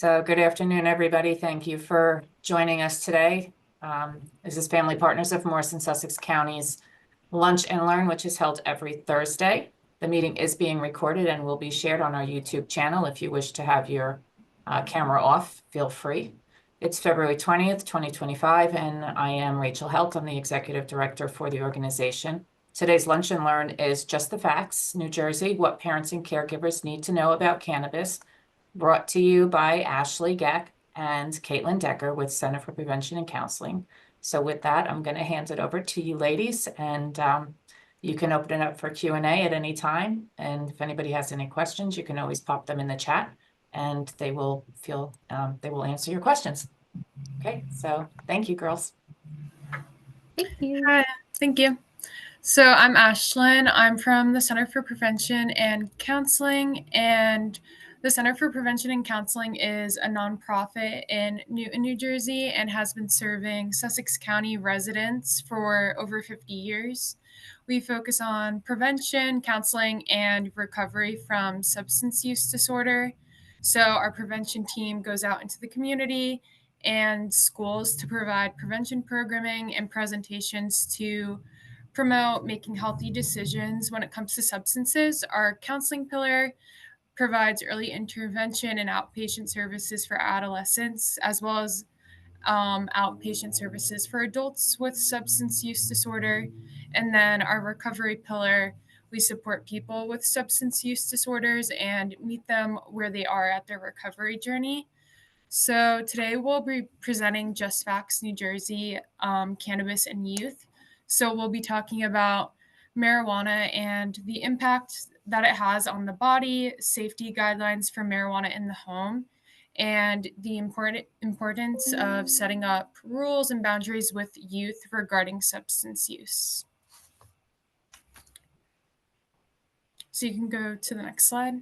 So good afternoon, everybody. Thank you for joining us today. This is Family Partners of Morris and Sussex County's Lunch and Learn, which is held every Thursday. The meeting is being recorded and will be shared on our YouTube channel. If you wish to have your camera off, feel free. It's February 20th, 2025, and I am Rachel Helt. I'm the Executive Director for the organization. Today's Lunch and Learn is Just the Facts, New Jersey, what parents and caregivers need to know about cannabis, brought to you by Ashley Geck and Caitlin Decker with Center for Prevention and Counseling. So with that, I'm going to hand it over to you ladies, and you can open it up for Q&A at any time. And if anybody has any questions, you can always pop them in the chat, and they will answer your questions. Okay, so thank you, girls. Thank you. Hi, thank you. So I'm Ashlyn. I'm from the Center for Prevention and Counseling, and the Center for Prevention and Counseling is a nonprofit in Newton, New Jersey, and has been serving Sussex County residents for over 50 years. We focus on prevention, counseling, and recovery from substance use disorder. So our prevention team goes out into the community and schools to provide prevention programming and presentations to promote making healthy decisions when it comes to substances. Our counseling pillar provides early intervention and outpatient services for adolescents, as well as outpatient services for adults with substance use disorder. And then our recovery pillar, we support people with substance use disorders and meet them where they are at their recovery journey. So today we'll be presenting Just Facts New Jersey, Cannabis and Youth. So we'll be talking about marijuana and the impact that it has on the body, safety guidelines for marijuana in the home, and the importance of setting up rules and boundaries with youth regarding substance use. So you can go to the next slide.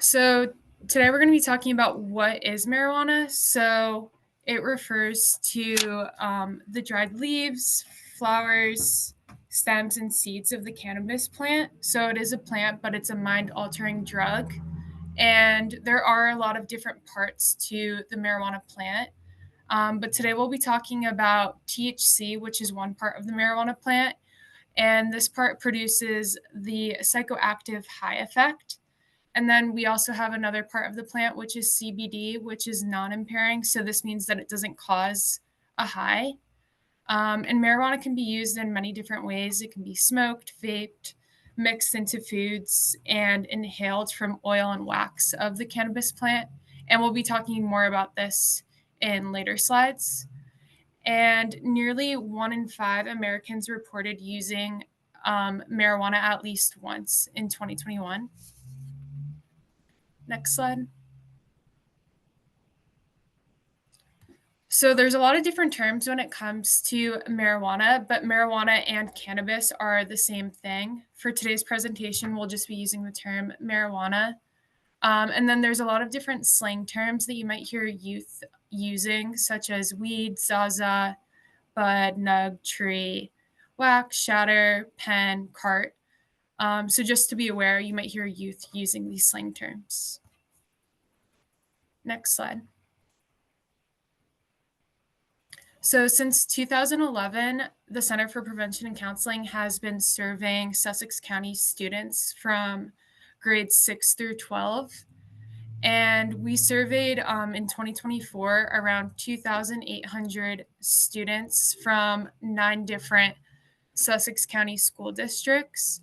So today we're going to be talking about what is marijuana. So it refers to the dried leaves, flowers, stems, and seeds of the cannabis plant. So it is a plant, but it's a mind-altering drug. And there are a lot of different parts to the marijuana plant. But today we'll be talking about THC, which is one part of the marijuana plant. And this part produces the psychoactive high effect. And then we also have another part of the plant, which is CBD, which is non-impairing. So this means that it doesn't cause a high. And marijuana can be used in many different ways. It can be smoked, vaped, mixed into foods, and inhaled from oil and wax of the cannabis plant. And we'll be talking more about this in later slides. And nearly 1 in 5 Americans reported using marijuana at least once in 2021. Next slide. So there's a lot of different terms when it comes to marijuana, but marijuana and cannabis are the same thing. For today's presentation, we'll just be using the term marijuana. And then there's a lot of different slang terms that you might hear youth using, such as weed, zaza, bud, nug, tree, whack, shatter, pen, cart. So just to be aware, you might hear youth using these slang terms. Next slide. So since 2011, the Center for Prevention and Counseling has been serving Sussex County students from grades 6 through 12. And we surveyed in 2024 around 2,800 students from 9 different Sussex County school districts.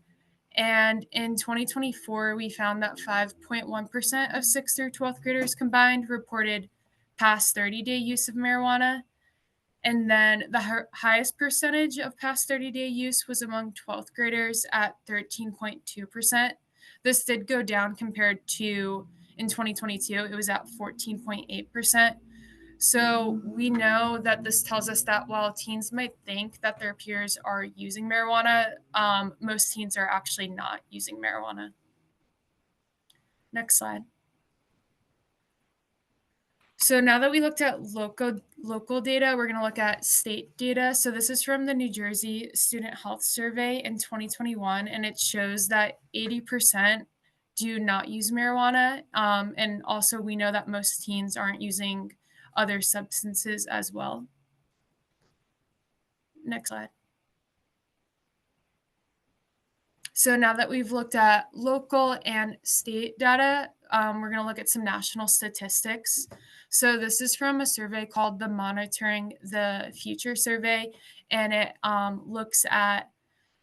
And in 2024, we found that 5.1% of 6th through 12th graders combined reported past 30-day use of marijuana. And then the highest percentage of past 30-day use was among 12th graders at 13.2%. This did go down compared to in 2022, it was at 14.8%. So we know that this tells us that while teens might think that their peers are using marijuana, most teens are actually not using marijuana. Next slide. So now that we looked at local data, we're going to look at state data. So this is from the New Jersey Student Health Survey in 2021, and it shows that 80% do not use marijuana. And also, we know that most teens aren't using other substances as well. Next slide. So now that we've looked at local and state data, we're going to look at some national statistics. So this is from a survey called the Monitoring the Future survey, and it looks at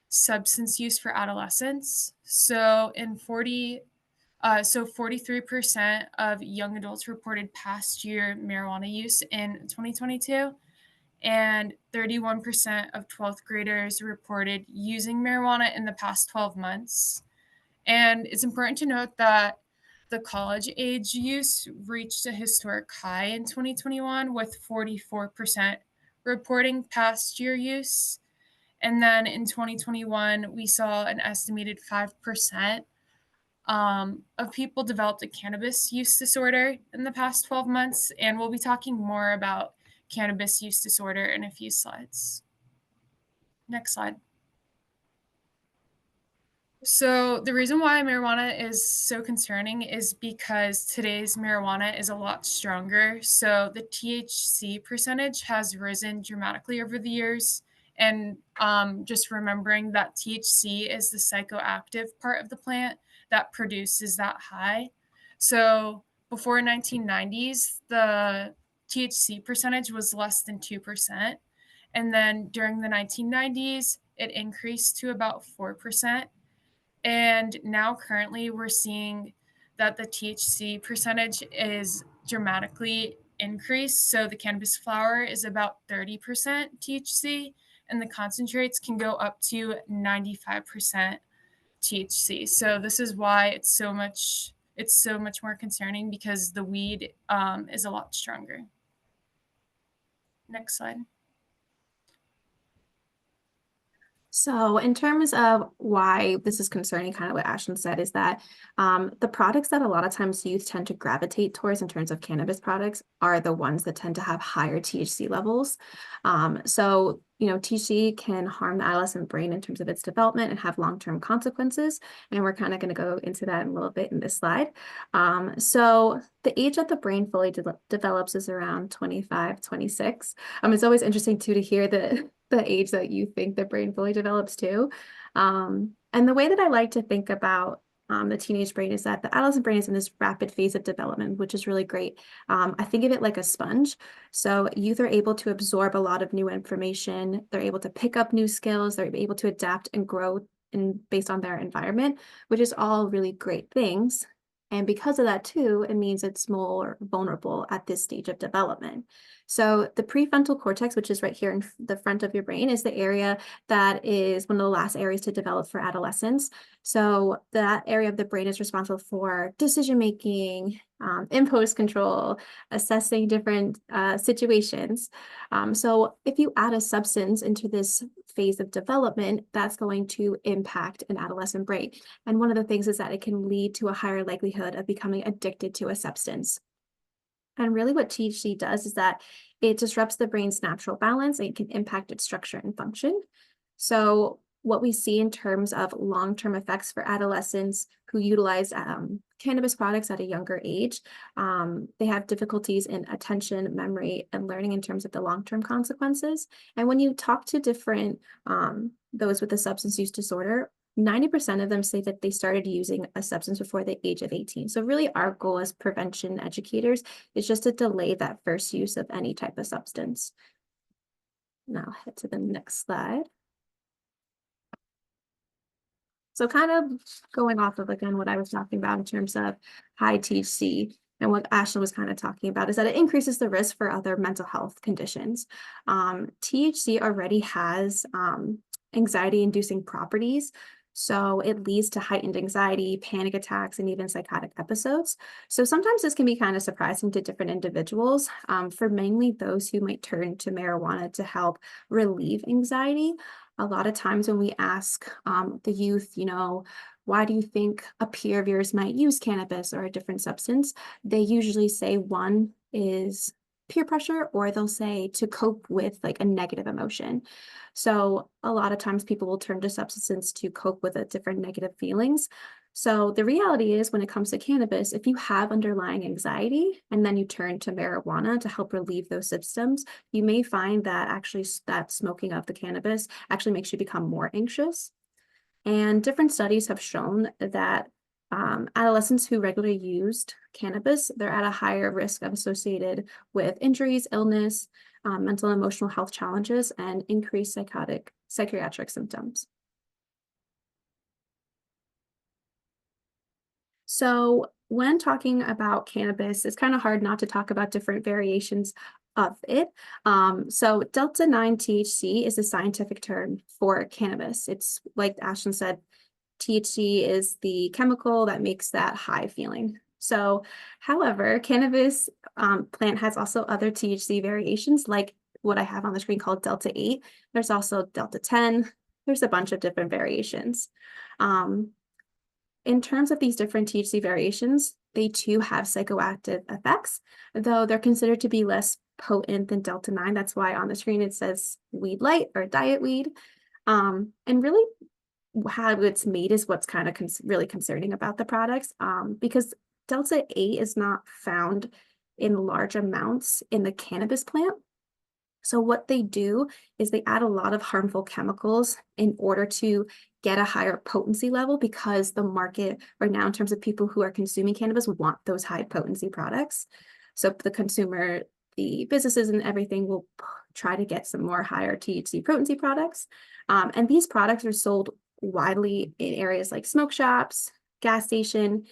substance use for adolescents. So 43% of young adults reported past year marijuana use in 2022. And 31% of 12th graders reported using marijuana in the past 12 months. And it's important to note that the college age use reached a historic high in 2021, with 44% reporting past year use. And then in 2021, we saw an estimated 5% of people developed a cannabis use disorder in the past 12 months. And we'll be talking more about cannabis use disorder in a few slides. Next slide. So the reason why marijuana is so concerning is because today's marijuana is a lot stronger. So the THC percentage has risen dramatically over the years. And just remembering that THC is the psychoactive part of the plant that produces that high. So before 1990s, the THC percentage was less than 2%. And then during the 1990s, it increased to about 4%. And now currently we're seeing that the THC percentage is dramatically increased. So the cannabis flower is about 30% THC, and the concentrates can go up to 95% THC. So this is why it's so much more concerning, because the weed is a lot stronger. Next slide. So in terms of why this is concerning, kind of what Ashlyn said, is that the products that a lot of times youth tend to gravitate towards in terms of cannabis products are the ones that tend to have higher THC levels. So, THC can harm the adolescent brain in terms of its development and have long-term consequences. And we're kind of going to go into that in a little bit in this slide. So the age that the brain fully develops is around 25, 26. It's always interesting too to hear the age that you think the brain fully develops too. And the way that I like to think about the teenage brain is that the adolescent brain is in this rapid phase of development, which is really great. I think of it like a sponge. So youth are able to absorb a lot of new information. They're able to pick up new skills. They're able to adapt and grow based on their environment, which is all really great things. And because of that too, it means it's more vulnerable at this stage of development. So the prefrontal cortex, which is right here in the front of your brain, is the area that is one of the last areas to develop for adolescents. So that area of the brain is responsible for decision-making, impulse control, assessing different situations. So if you add a substance into this phase of development, that's going to impact an adolescent brain. And one of the things is that it can lead to a higher likelihood of becoming addicted to a substance. And really what THC does is that it disrupts the brain's natural balance and it can impact its structure and function. So what we see in terms of long-term effects for adolescents who utilize cannabis products at a younger age, they have difficulties in attention, memory, and learning in terms of the long-term consequences. And when you talk to different those with a substance use disorder, 90% of them say that they started using a substance before the age of 18. So really our goal as prevention educators is just to delay that first use of any type of substance. Now I'll head to the next slide. So kind of going off of, again, what I was talking about in terms of high THC, and what Ashley was kind of talking about is that it increases the risk for other mental health conditions. THC already has anxiety-inducing properties. So it leads to heightened anxiety, panic attacks, and even psychotic episodes. So sometimes this can be kind of surprising to different individuals. For mainly those who might turn to marijuana to help relieve anxiety, a lot of times when we ask the youth, why do you think a peer of yours might use cannabis or a different substance? They usually say one is peer pressure, or they'll say to cope with like a negative emotion. So a lot of times people will turn to substances to cope with different negative feelings. So the reality is when it comes to cannabis, if you have underlying anxiety and then you turn to marijuana to help relieve those symptoms, you may find that actually that smoking of the cannabis actually makes you become more anxious. And different studies have shown that adolescents who regularly used cannabis, they're at a higher risk of associated with injuries, illness, mental and emotional health challenges, and increased psychiatric symptoms. So when talking about cannabis, it's kind of hard not to talk about different variations of it. So delta 9 THC is a scientific term for cannabis. It's like Ashton said, THC is the chemical that makes that high feeling. So, however, cannabis plant has also other THC variations, like what I have on the screen called delta 8. There's also delta 10. There's a bunch of different variations. In terms of these different THC variations, they too have psychoactive effects, though they're considered to be less potent than delta 9. That's why on the screen it says weed light or diet weed. And really how it's made is what's kind of really concerning about the products, because delta 8 is not found in large amounts in the cannabis plant. So what they do is they add a lot of harmful chemicals in order to get a higher potency level, because the market right now in terms of people who are consuming cannabis want those high potency products. So the consumer, the businesses and everything will try to get some more higher THC potency products. And these products are sold widely in areas like smoke shops, gas station,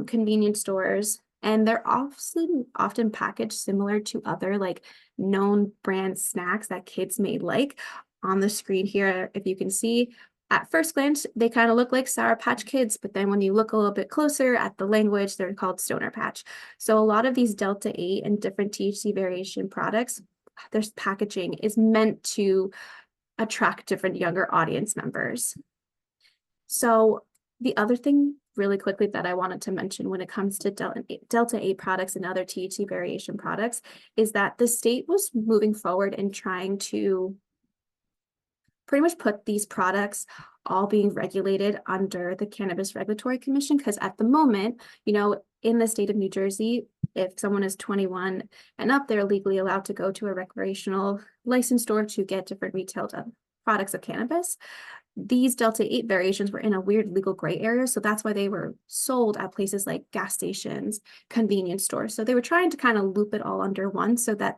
convenience stores, and they're often packaged similar to other like known brand snacks that kids may like. On the screen here, if you can see, at first glance, they kind of look like Sour Patch Kids, but then when you look a little bit closer at the language, they're called Stoner Patch. So a lot of these Delta 8 and different THC variation products, their packaging is meant to attract different younger audience members. So the other thing really quickly that I wanted to mention when it comes to Delta 8 products and other THC variation products is that the state was moving forward and trying to pretty much put these products all being regulated under the Cannabis Regulatory Commission, because at the moment, in the state of New Jersey, if someone is 21 and up, they're legally allowed to go to a recreational license store to get different retail products of cannabis. These Delta 8 variations were in a weird legal gray area, so that's why they were sold at places like gas stations, convenience stores. So they were trying to kind of loop it all under one so that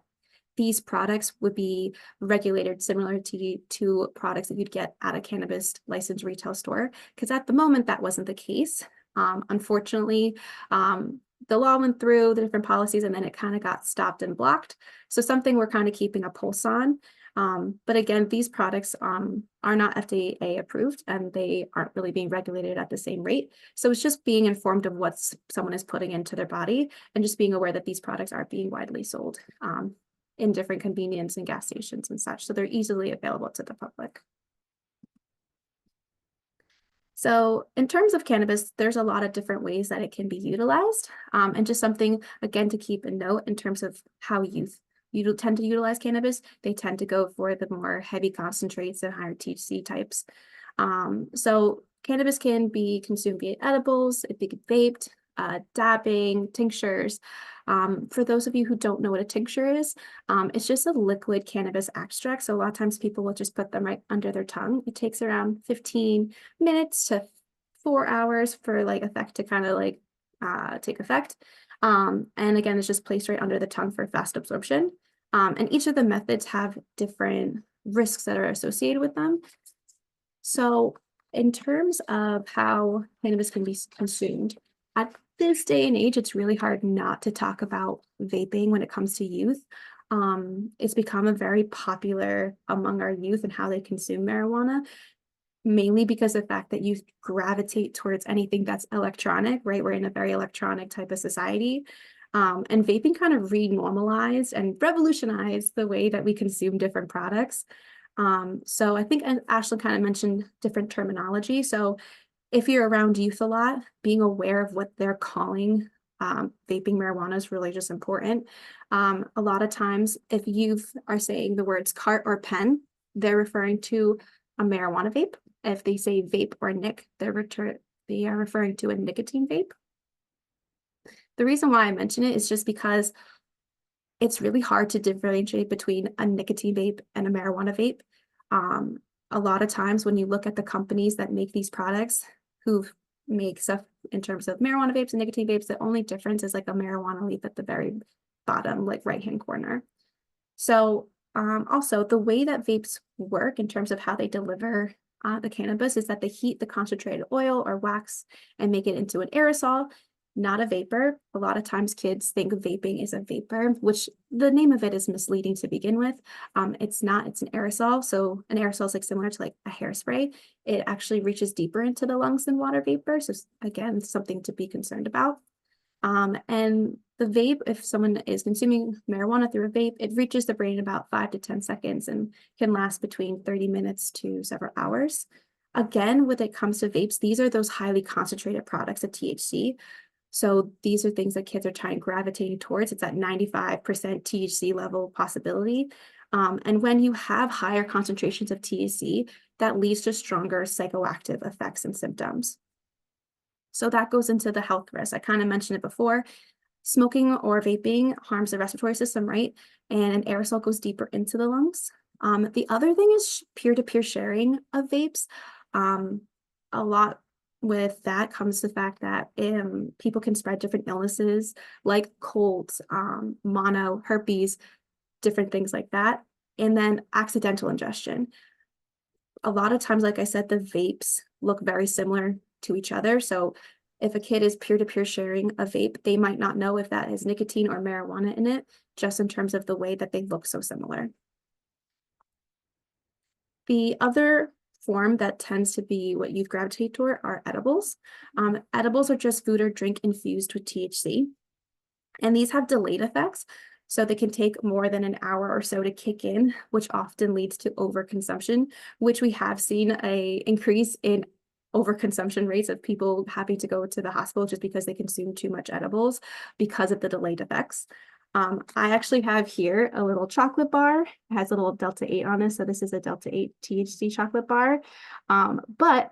these products would be regulated similar to products that you'd get at a cannabis licensed retail store, because at the moment that wasn't the case. Unfortunately, the law went through the different policies and then it kind of got stopped and blocked. So something we're kind of keeping a pulse on. But again, these products are not FDA approved and they aren't really being regulated at the same rate. So it's just being informed of what someone is putting into their body and just being aware that these products are being widely sold in different convenience and gas stations and such. So they're easily available to the public. So in terms of cannabis, there's a lot of different ways that it can be utilized. And just something, again, to keep a note in terms of how youth tend to utilize cannabis. They tend to go for the more heavy concentrates and higher THC types. So cannabis can be consumed via edibles, it can be vaped, dabbing, tinctures. For those of you who don't know what a tincture is, it's just a liquid cannabis extract. So a lot of times people will just put them right under their tongue. It takes around 15 minutes to 4 hours for effect to kind of take effect. And again, it's just placed right under the tongue for fast absorption. And each of the methods have different risks that are associated with them. So in terms of how cannabis can be consumed, at this day and age, it's really hard not to talk about vaping when it comes to youth. It's become a very popular among our youth and how they consume marijuana, mainly because of the fact that youth gravitate towards anything that's electronic, right? We're in a very electronic type of society. And vaping kind of re-normalized and revolutionized the way that we consume different products. So I think Ashlyn kind of mentioned different terminology. So if you're around youth a lot, being aware of what they're calling vaping marijuana is really just important. A lot of times, if youth are saying the words cart or pen, they're referring to a marijuana vape. If they say vape or nic, they're they are referring to a nicotine vape. The reason why I mention it is just because it's really hard to differentiate between a nicotine vape and a marijuana vape. A lot of times when you look at the companies that make these products, who make stuff in terms of marijuana vapes and nicotine vapes, the only difference is like a marijuana leaf at the very bottom, like right-hand corner. So also the way that vapes work in terms of how they deliver the cannabis is that they heat the concentrated oil or wax and make it into an aerosol, not a vapor. A lot of times kids think vaping is a vapor, which the name of it is misleading to begin with. It's not, it's an aerosol. So an aerosol is like similar to like a hairspray. It actually reaches deeper into the lungs than water vapor. So again, something to be concerned about. And the vape, if someone is consuming marijuana through a vape, it reaches the brain in about 5 to 10 seconds and can last between 30 minutes to several hours. Again, when it comes to vapes, these are those highly concentrated products of THC. So these are things that kids are trying gravitating towards. It's at 95% THC level possibility. And when you have higher concentrations of THC, that leads to stronger psychoactive effects and symptoms. So that goes into the health risk. I kind of mentioned it before. Smoking or vaping harms the respiratory system, right? And an aerosol goes deeper into the lungs. The other thing is peer-to-peer sharing of vapes. A lot with that comes the fact that people can spread different illnesses like colds, mono, herpes, different things like that. And then accidental ingestion. A lot of times, like I said, the vapes look very similar to each other. So if a kid is peer-to-peer sharing a vape, they might not know if that has nicotine or marijuana in it, just in terms of the way that they look so similar. The other form that tends to be what you've gravitated toward are edibles. Edibles are just food or drink infused with THC, and these have delayed effects. So they can take more than an hour or so to kick in, which often leads to overconsumption, which we have seen an increase in overconsumption rates of people having to go to the hospital just because they consume too much edibles because of the delayed effects. I actually have here a little chocolate bar. It has a little Delta 8 on it. So this is a Delta 8 THC chocolate bar. But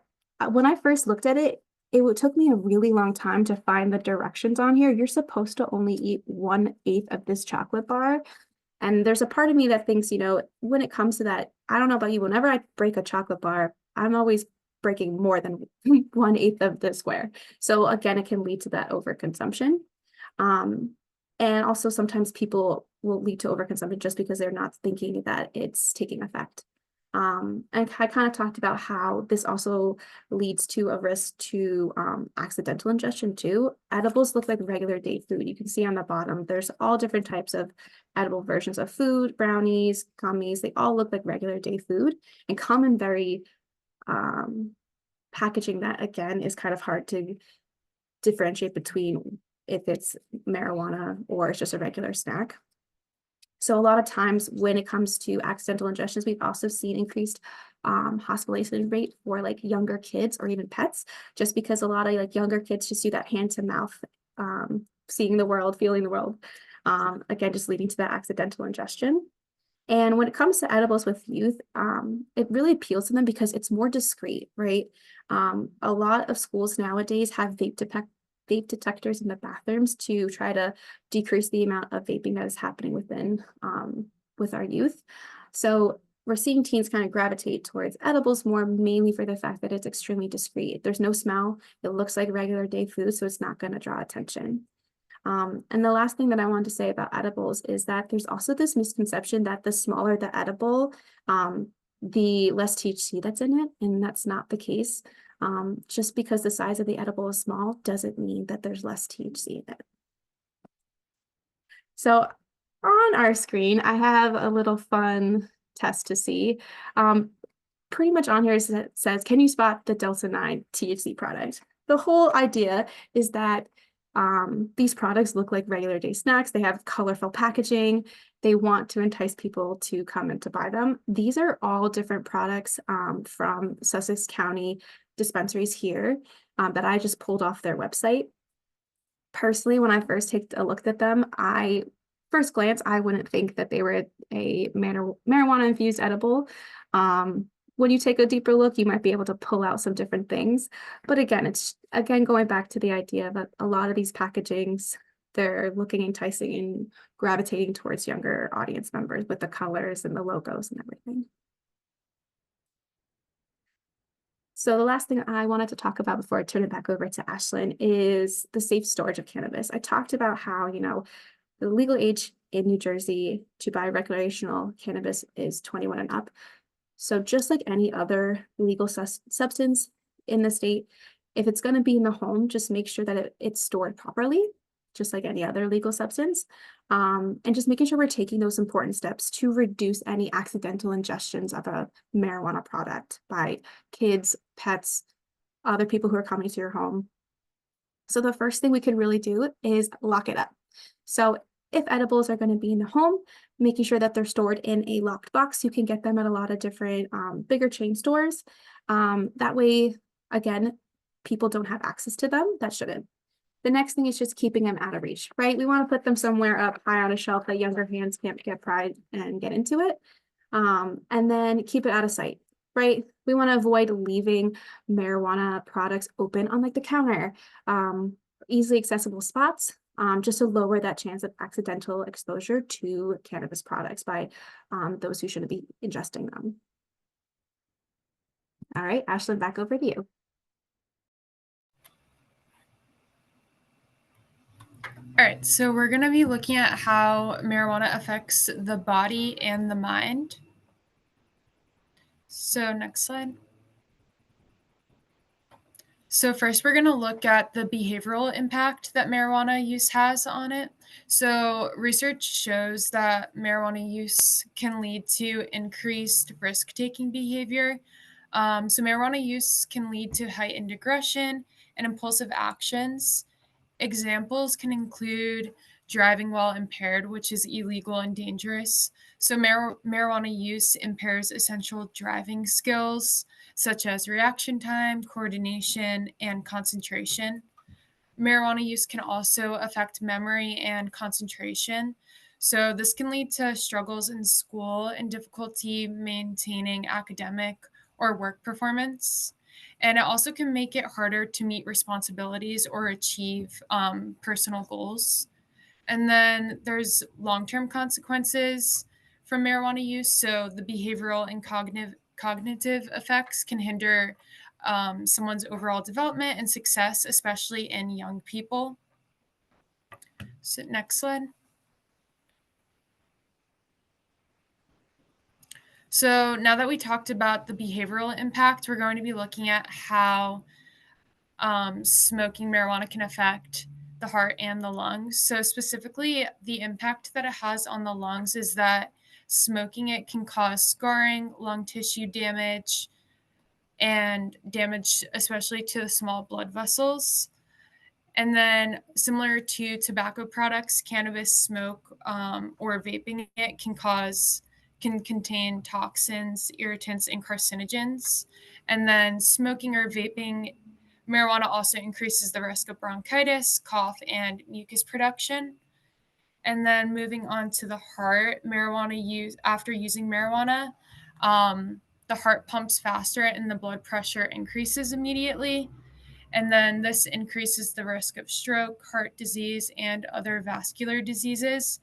when I first looked at it, it took me a really long time to find the directions on here. You're supposed to only eat 1/8 of this chocolate bar. And there's a part of me that thinks, you know, when it comes to that, I don't know about you, whenever I break a chocolate bar, I'm always breaking more than 1/8 of the square. So again, it can lead to that overconsumption. And also sometimes people will lead to overconsumption just because they're not thinking that it's taking effect. And I kind of talked about how this also leads to a risk to accidental ingestion too. Edibles look like regular day food. You can see on the bottom, there's all different types of edible versions of food, brownies, gummies. They all look like regular day food and come in very packaging that, again, is kind of hard to differentiate between if it's marijuana or it's just a regular snack. So a lot of times when it comes to accidental ingestions, we've also seen increased hospitalization rate for like younger kids or even pets, just because a lot of like younger kids just do that hand to mouth, seeing the world, feeling the world, again, just leading to that accidental ingestion. And when it comes to edibles with youth, it really appeals to them because it's more discreet, right? A lot of schools nowadays have vape detectors in the bathrooms to try to decrease the amount of vaping that is happening within with our youth. So we're seeing teens kind of gravitate towards edibles more, mainly for the fact that it's extremely discreet. There's no smell. It looks like regular day food, so it's not going to draw attention. And the last thing that I wanted to say about edibles is that there's also this misconception that the smaller the edible, the less THC that's in it, and that's not the case. Just because the size of the edible is small doesn't mean that there's less THC in it. So on our screen, I have a little fun test to see. Pretty much on here says, can you spot the Delta 9 THC product? The whole idea is that these products look like regular day snacks. They have colorful packaging. They want to entice people to come and to buy them. These are all different products from Sussex County dispensaries here that I just pulled off their website. Personally, when I first took a look at them, first glance, I wouldn't think that they were a marijuana infused edible. when you take a deeper look, you might be able to pull out some different things. But again, it's again going back to the idea that a lot of these packagings, they're looking enticing and gravitating towards younger audience members with the colors and the logos and everything. So the last thing I wanted to talk about before I turn it back over to Ashlyn is the safe storage of cannabis. I talked about how, the legal age in New Jersey to buy recreational cannabis is 21 and up. So just like any other legal substance in the state, if it's going to be in the home, just make sure that it's stored properly, just like any other legal substance. And just making sure we're taking those important steps to reduce any accidental ingestions of a marijuana product by kids, pets, other people who are coming to your home. So the first thing we could really do is lock it up. So if edibles are going to be in the home, making sure that they're stored in a locked box. You can get them at a lot of different bigger chain stores. That way, again, people don't have access to them. That shouldn't. The next thing is just keeping them out of reach, right? We want to put them somewhere up high on a shelf that younger hands can't get pried and get into it. And then keep it out of sight, right? We want to avoid leaving marijuana products open on like the counter, easily accessible spots. Just to lower that chance of accidental exposure to cannabis products by those who shouldn't be ingesting them. All right, Ashlyn, back over to you. All right, so we're going to be looking at how marijuana affects the body and the mind. So next slide. So first, we're going to look at the behavioral impact that marijuana use has on it. So research shows that marijuana use can lead to increased risk-taking behavior. So marijuana use can lead to heightened aggression and impulsive actions. Examples can include driving while impaired, which is illegal and dangerous. So marijuana use impairs essential driving skills, such as reaction time, coordination, and concentration. Marijuana use can also affect memory and concentration. So this can lead to struggles in school and difficulty maintaining academic or work performance. And it also can make it harder to meet responsibilities or achieve personal goals. And then there's long-term consequences from marijuana use. So the behavioral and cognitive effects can hinder someone's overall development and success, especially in young people. So next slide. So now that we talked about the behavioral impact, we're going to be looking at how smoking marijuana can affect the heart and the lungs. So specifically, the impact that it has on the lungs is that smoking it can cause scarring, lung tissue damage, and damage especially to the small blood vessels. And then similar to tobacco products, cannabis smoke or vaping it can contain toxins, irritants, and carcinogens. And then smoking or vaping marijuana also increases the risk of bronchitis, cough, and mucus production. And then moving on to the heart, after using marijuana, the heart pumps faster and the blood pressure increases immediately. And then this increases the risk of stroke, heart disease, and other vascular diseases.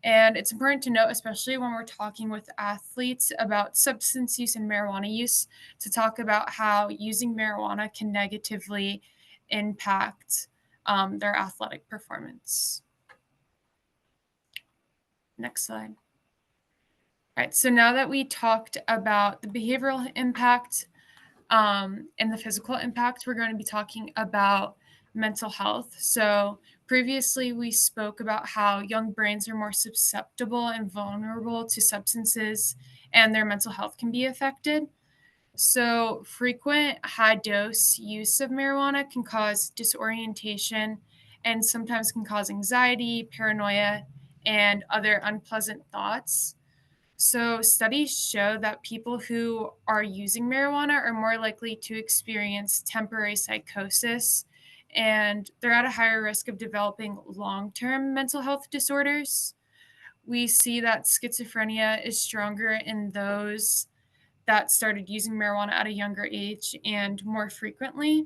And it's important to note, especially when we're talking with athletes about substance use and marijuana use, to talk about how using marijuana can negatively impact their athletic performance. Next slide. All right, so now that we talked about the behavioral impact and the physical impact, we're going to be talking about mental health. So previously we spoke about how young brains are more susceptible and vulnerable to substances and their mental health can be affected. So frequent high dose use of marijuana can cause disorientation and sometimes can cause anxiety, paranoia, and other unpleasant thoughts. So studies show that people who are using marijuana are more likely to experience temporary psychosis, and they're at a higher risk of developing long-term mental health disorders. We see that schizophrenia is stronger in those that started using marijuana at a younger age and more frequently.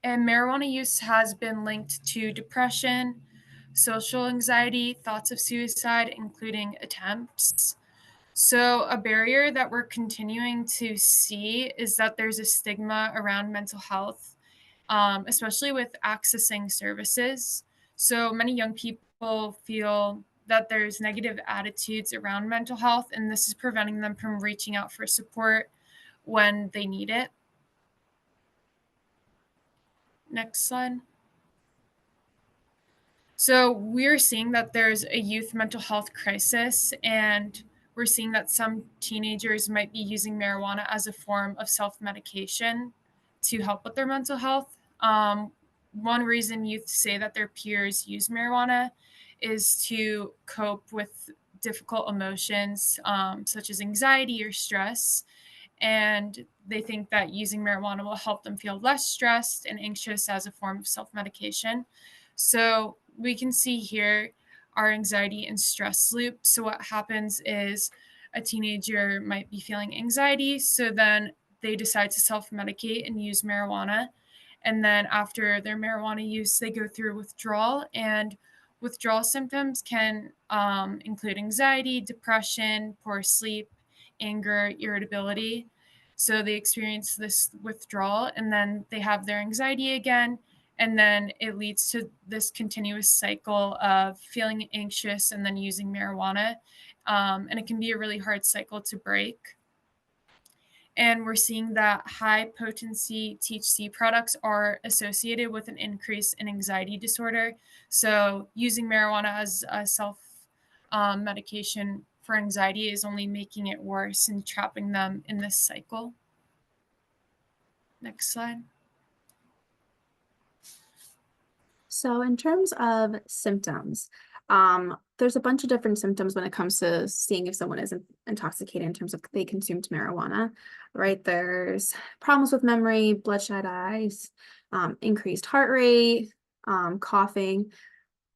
And marijuana use has been linked to depression, social anxiety, thoughts of suicide, including attempts. So, a barrier that we're continuing to see is that there's a stigma around mental health, especially with accessing services. So, many young people feel that there's negative attitudes around mental health, and this is preventing them from reaching out for support when they need it. Next slide. So we're seeing that there's a youth mental health crisis, and we're seeing that some teenagers might be using marijuana as a form of self-medication to help with their mental health. One reason youth say that their peers use marijuana is to cope with difficult emotions, such as anxiety or stress. And they think that using marijuana will help them feel less stressed and anxious as a form of self-medication. So we can see here our anxiety and stress loop. So what happens is a teenager might be feeling anxiety, so then they decide to self-medicate and use marijuana. And then after their marijuana use, they go through withdrawal, and withdrawal symptoms can include anxiety, depression, poor sleep, anger, irritability. So they experience this withdrawal, and then they have their anxiety again, and then it leads to this continuous cycle of feeling anxious and then using marijuana. And it can be a really hard cycle to break. And we're seeing that high potency THC products are associated with an increase in anxiety disorder. So using marijuana as a self medication for anxiety is only making it worse and trapping them in this cycle. Next slide. So in terms of symptoms, there's a bunch of different symptoms when it comes to seeing if someone is intoxicated in terms of they consumed marijuana, right? There's problems with memory, bloodshot eyes, increased heart rate, coughing,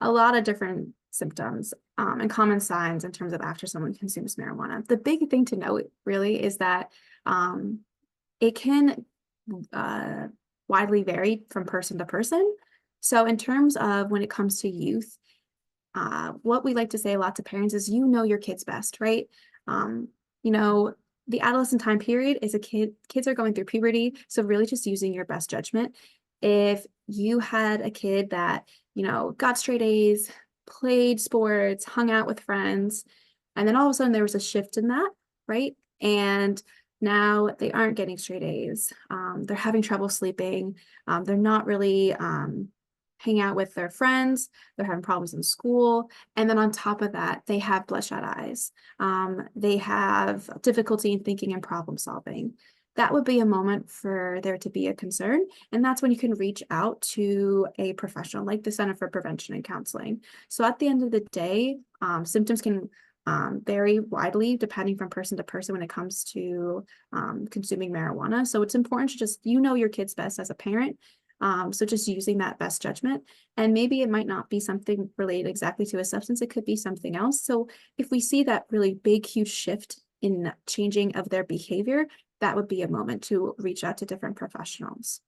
a lot of different symptoms and common signs in terms of after someone consumes marijuana. The big thing to note really is that it can widely vary from person to person. So in terms of when it comes to youth, what we like to say a lot to parents is, you know your kids best, right? You know, the adolescent time period is kids are going through puberty. So really just using your best judgment. If you had a kid that, you know, got straight A's, played sports, hung out with friends, and then all of a sudden there was a shift in that, right? And now they aren't getting straight A's. They're having trouble sleeping. They're not really hanging out with their friends. They're having problems in school. And then on top of that, they have bloodshot eyes. They have difficulty in thinking and problem solving. That would be a moment for there to be a concern. And that's when you can reach out to a professional like the Center for Prevention and Counseling. So at the end of the day, symptoms can vary widely depending from person to person when it comes to consuming marijuana. So it's important to just, you know your kids best as a parent. So just using that best judgment, and maybe it might not be something related exactly to a substance. It could be something else. So if we see that really big, huge shift in changing of their behavior, that would be a moment to reach out to different professionals.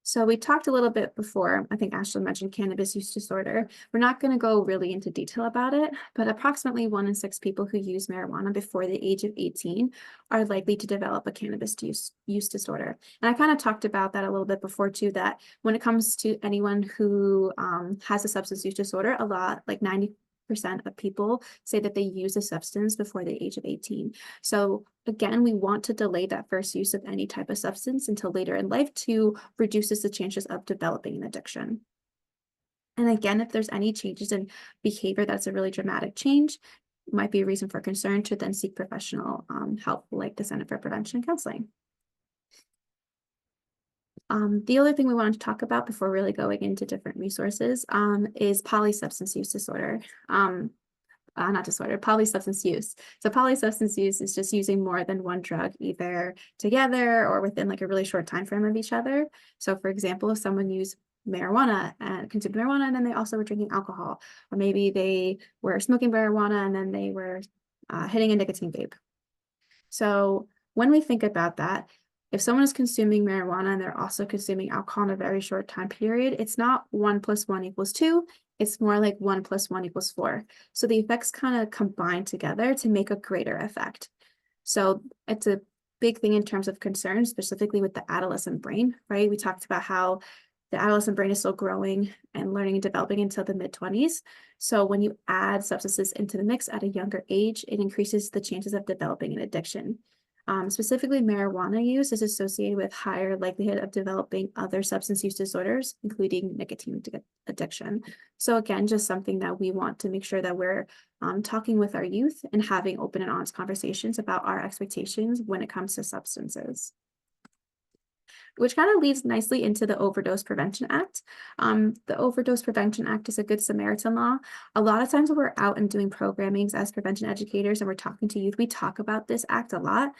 So we talked a little bit before, I think Ashley mentioned cannabis use disorder. We're not going to go really into detail about it, but approximately 1 in 6 people who use marijuana before the age of 18 are likely to develop a cannabis use disorder. And I kind of talked about that a little bit before too, that when it comes to anyone who has a substance use disorder, a lot, like 90% of people say that they use a substance before the age of 18. So again, we want to delay that first use of any type of substance until later in life to reduces the chances of developing an addiction. And again, if there's any changes in behavior that's a really dramatic change, might be a reason for concern to then seek professional help like the Center for Prevention and Counseling. The other thing we wanted to talk about before really going into different resources is polysubstance use disorder. Polysubstance use. So polysubstance use is just using more than one drug, either together or within like a really short time frame of each other. So for example, if someone marijuana and consumed marijuana, and then they also were drinking alcohol, or maybe they were smoking marijuana and then they were hitting a nicotine vape. So when we think about that, if someone is consuming marijuana and they're also consuming alcohol in a very short time period, it's not 1 + 1 = 2. It's more like 1 + 1 = 4. So the effects kind of combine together to make a greater effect. So it's a big thing in terms of concern, specifically with the adolescent brain, right? We talked about how the adolescent brain is still growing and learning and developing until the mid-20s. So when you add substances into the mix at a younger age, it increases the chances of developing an addiction. Specifically, marijuana use is associated with higher likelihood of developing other substance use disorders, including nicotine addiction. So again, just something that we want to make sure that we're talking with our youth and having open and honest conversations about our expectations when it comes to substances. Which kind of leads nicely into the Overdose Prevention Act. The Overdose Prevention Act is a Good Samaritan law. A lot of times when we're out and doing programmings as prevention educators and we're talking to youth, we talk about this act a lot,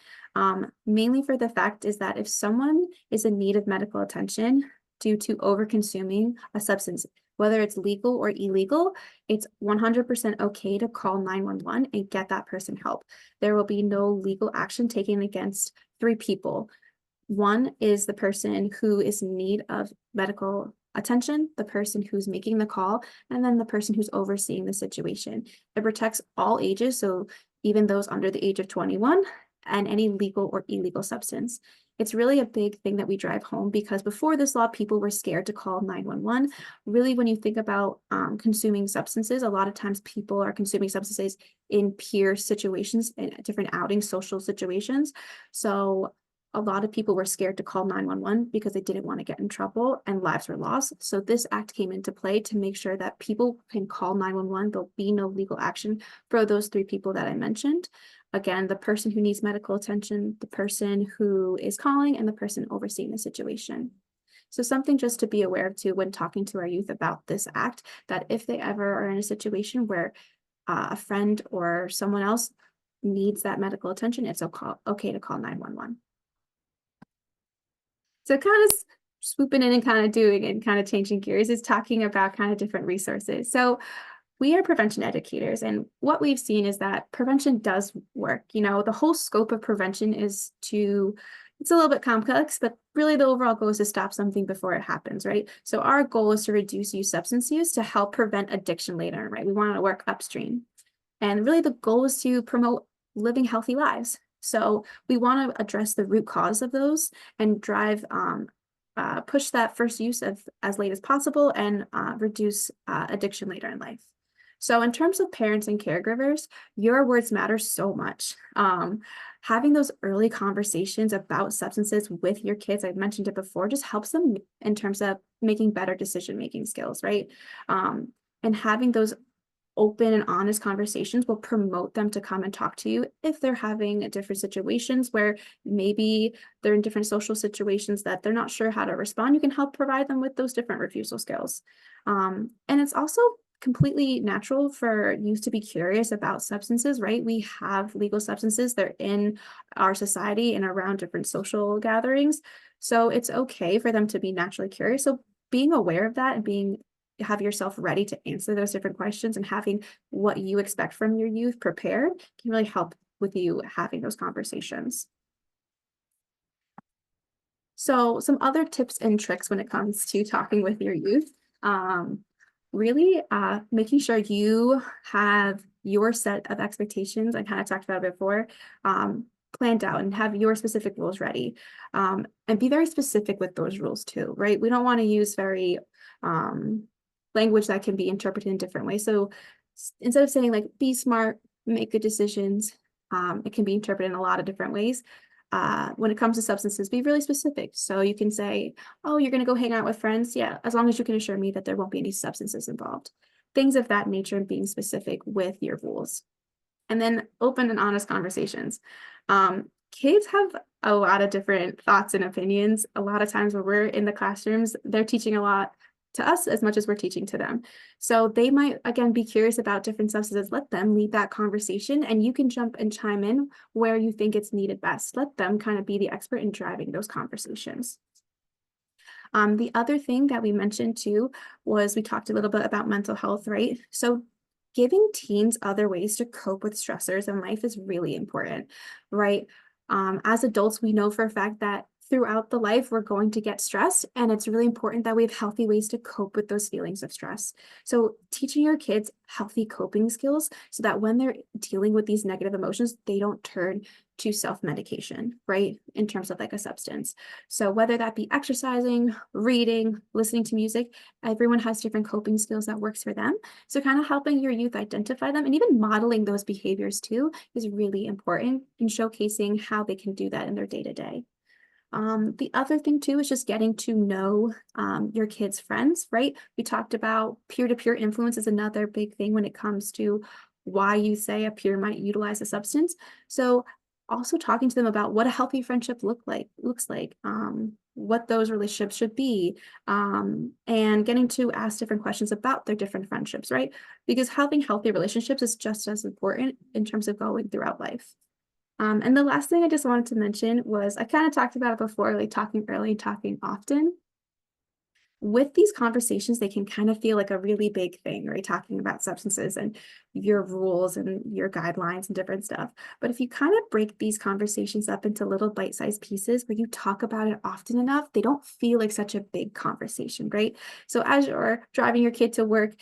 mainly for the fact is that if someone is in need of medical attention due to over-consuming a substance, whether it's legal or illegal, it's 100% okay to call 911 and get that person help. There will be no legal action taken against 3 people. One is the person who is in need of medical attention, the person who's making the call, and then the person who's overseeing the situation. It protects all ages, so even those under the age of 21 and any legal or illegal substance. It's really a big thing that we drive home because before this law, people were scared to call 911. Really, when you think about consuming substances, a lot of times people are consuming substances in peer situations, in different outings, social situations. So a lot of people were scared to call 911 because they didn't want to get in trouble and lives were lost. So this act came into play to make sure that people can call 911. There'll be no legal action for those 3 people that I mentioned. Again, the person who needs medical attention, the person who is calling, and the person overseeing the situation. So something just to be aware of too when talking to our youth about this act, that if they ever are in a situation where a friend or someone else needs that medical attention, it's okay to call 911. So kind of swooping in and kind of doing and kind of changing gears is talking about kind of different resources. So we are prevention educators, and what we've seen is that prevention does work. You know, the whole scope of prevention is it's a little bit complex, but really the overall goal is to stop something before it happens, right? So our goal is to reduce substance use to help prevent addiction later, right? We want to work upstream. And really the goal is to promote living healthy lives. So we want to address the root cause of those and drive, push that first use of as late as possible and reduce addiction later in life. So in terms of parents and caregivers, your words matter so much. Having those early conversations about substances with your kids, I've mentioned it before, just helps them in terms of making better decision-making skills, right? And having those open and honest conversations will promote them to come and talk to you if they're having different situations where maybe they're in different social situations that they're not sure how to respond. You can help provide them with those different refusal skills. And it's also completely natural for youth to be curious about substances, right? We have legal substances, they're in our society and around different social gatherings. So it's okay for them to be naturally curious. So being aware of that and have yourself ready to answer those different questions and having what you expect from your youth prepared can really help with you having those conversations. So some other tips and tricks when it comes to talking with your youth, really making sure you have your set of expectations, I kind of talked about it before, planned out and have your specific rules ready, and be very specific with those rules too, right? We don't want to use very language that can be interpreted in different ways. So instead of saying like, be smart, make good decisions, it can be interpreted in a lot of different ways. When it comes to substances, be really specific. So you can say, oh, you're going to go hang out with friends. Yeah, as long as you can assure me that there won't be any substances involved. Things of that nature and being specific with your rules. And then open and honest conversations. Kids have a lot of different thoughts and opinions. A lot of times when we're in the classrooms, they're teaching a lot to us as much as we're teaching to them. So they might, again, be curious about different substances. Let them lead that conversation and you can jump and chime in where you think it's needed best. Let them kind of be the expert in driving those conversations. The other thing that we mentioned too was we talked a little bit about mental health, right? So giving teens other ways to cope with stressors in life is really important, right? As adults, we know for a fact that throughout the life, we're going to get stressed, and it's really important that we have healthy ways to cope with those feelings of stress. So teaching your kids healthy coping skills so that when they're dealing with these negative emotions, they don't turn to self-medication, right? In terms of like a substance. So whether that be exercising, reading, listening to music, everyone has different coping skills that works for them. So kind of helping your youth identify them and even modeling those behaviors too is really important in showcasing how they can do that in their day-to-day. The other thing too is just getting to know your kids' friends, right? We talked about peer-to-peer influence is another big thing when it comes to why you say a peer might utilize a substance. So also talking to them about what a healthy friendship looks like, what those relationships should be, and getting to ask different questions about their different friendships, right? Because having healthy relationships is just as important in terms of going throughout life. And the last thing I just wanted to mention was I kind of talked about it before, like talking early, talking often. With these conversations, they can kind of feel like a really big thing, right? Talking about substances and your rules and your guidelines and different stuff. But if you kind of break these conversations up into little bite-sized pieces where you talk about it often enough, they don't feel like such a big conversation, right? So as you're driving your kid to work,